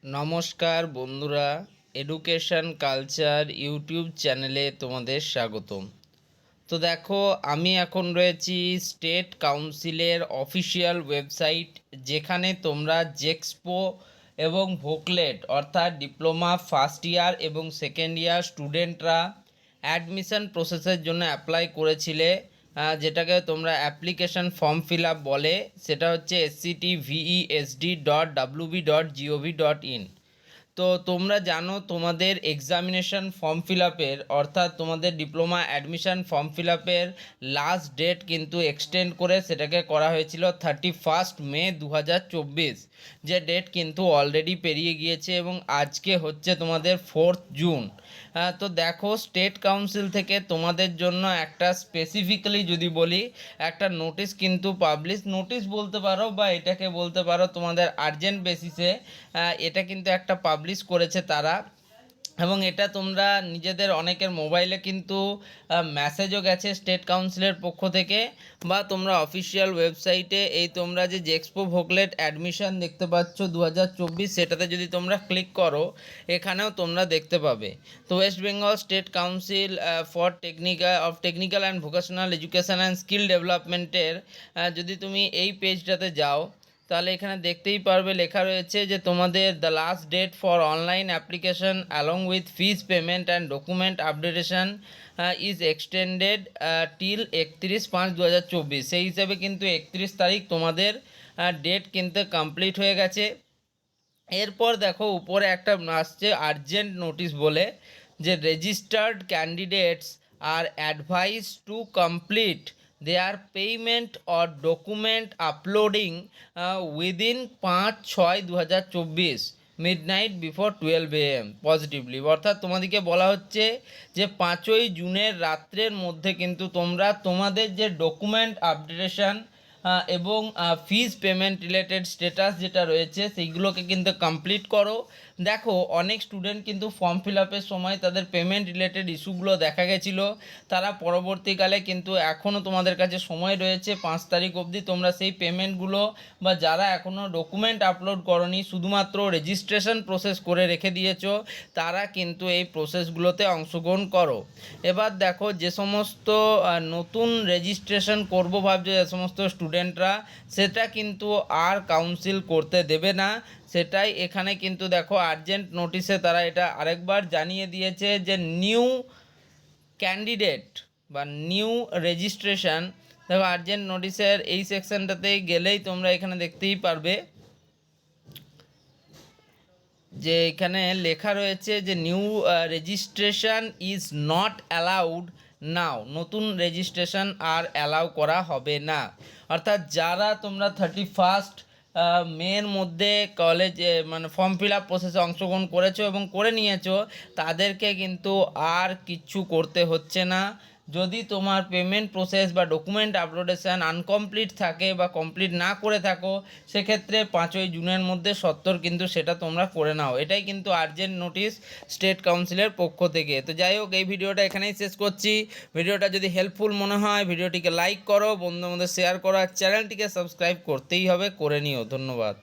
নমস্কার বন্ধুরা, education culture YouTube চ্যানেলে তোমাদের স্বাগতম। তো দেখো, আমি এখন রয়েছি স্টেট কাউন্সিলের অফিসিয়াল ওয়েবসাইট, যেখানে তোমরা জেক্সপো এবং ভোকলেট অর্থাৎ ডিপ্লোমা ফার্স্ট ইয়ার এবং সেকেন্ড ইয়ার স্টুডেন্টরা অ্যাডমিশন প্রসেসের জন্য অ্যাপ্লাই করেছিলে, যেটাকে তোমরা অ্যাপ্লিকেশন ফর্ম ফিল আপ বলে, সেটা হচ্ছে sctvesd.wb.gov.in। তো তোমরা জানো তোমাদের এক্সামিনেশন ফর্ম ফিল আপের অর্থাৎ তোমাদের ডিপ্লোমা অ্যাডমিশন ফর্ম ফিল আপের লাস্ট ডেট কিন্তু এক্সটেন্ড করে সেটাকে করা হয়েছিল 31 মে 2024, যে ডেট কিন্তু অলরেডি পেরিয়ে গিয়েছে এবং আজকে হচ্ছে তোমাদের 4 জুন। তো দেখো, স্টেট কাউন্সিল থেকে তোমাদের জন্য একটা স্পেসিফিক্যালি যদি বলি, একটা নোটিশ কিন্তু নোটিশ বলতে পারো বা এটাকে বলতে পারো তোমাদের আর্জেন্ট বেসিসে এটা কিন্তু একটা পাবলিশ করেছে তারা। এবং এটা তোমরা নিজেদের অনেকের মোবাইলে কিন্তু মেসেজও গেছে স্টেট কাউন্সিলের পক্ষ থেকে, বা তোমরা অফিসিয়াল ওয়েবসাইটে এই তোমরা যে জেক্সপো ভোকলেট অ্যাডমিশন দেখতে পাচ্ছ 2024, সেটাতে যদি তোমরা ক্লিক করো, এখানেও তোমরা দেখতে পাবে। তো West Bengal state council for technical and vocational education and skill ডেভেলপমেন্টের যদি তুমি এই পেজটাতে যাও, তাহলে এখানে দেখতেই পারবে লেখা রয়েছে যে তোমাদের the last date for online application along with fees payment and document updatation is extended till 31/5/2024। সেই হিসাবে কিন্তু 31 তারিখ তোমাদের ডেট কিন্তু কমপ্লিট হয়ে গেছে। এরপর দেখো উপরে একটা আসছে আর্জেন্ট নোটিশ বলে, যে registered candidates are advised to complete their payment or document uploading within 5/6/2024 midnight before 12 AM positively. অর্থাৎ তোমাদেরকে বলা হচ্ছে যে 5ই জুনের রাত্রের মধ্যে কিন্তু তোমরা তোমাদের যে ডকুমেন্ট আপডেটেশন এবং ফিজ পেমেন্ট রিলেটেড স্ট্যাটাস যেটা রয়েছে সেইগুলোকে কিন্তু কমপ্লিট করো। দেখো, অনেক স্টুডেন্ট কিন্তু ফর্ম ফিল আপের সময় তাদের পেমেন্ট রিলেটেড ইস্যুগুলো দেখা গেছিলো, তারা পরবর্তীকালে কিন্তু এখনও তোমাদের কাছে সময় রয়েছে 5 তারিখ অবধি, তোমরা সেই পেমেন্টগুলো বা যারা এখনও ডকুমেন্ট আপলোড করনি, শুধুমাত্র রেজিস্ট্রেশন প্রসেস করে রেখে দিয়েছো, তারা কিন্তু এই প্রসেসগুলোতে অংশগ্রহণ করো। এবার দেখো, যে সমস্ত নতুন রেজিস্ট্রেশন করবো ভাবছে যে সমস্ত স্টুডেন্টরা, সেটা কিন্তু আর কাউন্সিল করতে দেবে না। সেটাই এখানে কিন্তু দেখো আর্জেন্ট নোটিশে তারা এটা আরেকবার জানিয়ে দিয়েছে যে নিউ ক্যান্ডিডেট বা নিউ রেজিস্ট্রেশন। দেখো আর্জেন্ট নোটিশের এই সেকশনটাতে গেলেই তোমরা এখানে দেখতেই পারবে যে এখানে লেখা রয়েছে যে new registration is not allowed now, নতুন রেজিস্ট্রেশন আর অ্যালাউ করা হবে না। অর্থাৎ যারা তোমরা 31 মের মধ্যে কলেজে মানে ফর্ম ফিল আপ প্রসেসে অংশগ্রহণ করেছো এবং করে নিয়েছো, তাদেরকে কিন্তু আর কিচ্ছু করতে হচ্ছে না। যদি তোমার পেমেন্ট প্রসেস বা ডকুমেন্ট আপলোডেশন আনকমপ্লিট থাকে বা কমপ্লিট না করে থাকো, সেক্ষেত্রে 5ই জুনের মধ্যে সত্তর কিন্তু সেটা তোমরা করে নাও। এটাই কিন্তু আর্জেন্ট নোটিশ স্টেট কাউন্সিলের পক্ষ থেকে। তো যাই হোক, এই ভিডিওটা এখানেই শেষ করছি। ভিডিওটা যদি হেল্পফুল মনে হয় ভিডিওটিকে লাইক করো, বন্ধুদের মধ্যে শেয়ার করো, আর চ্যানেলটিকে সাবস্ক্রাইব করতেই হবে, করে নিও। ধন্যবাদ।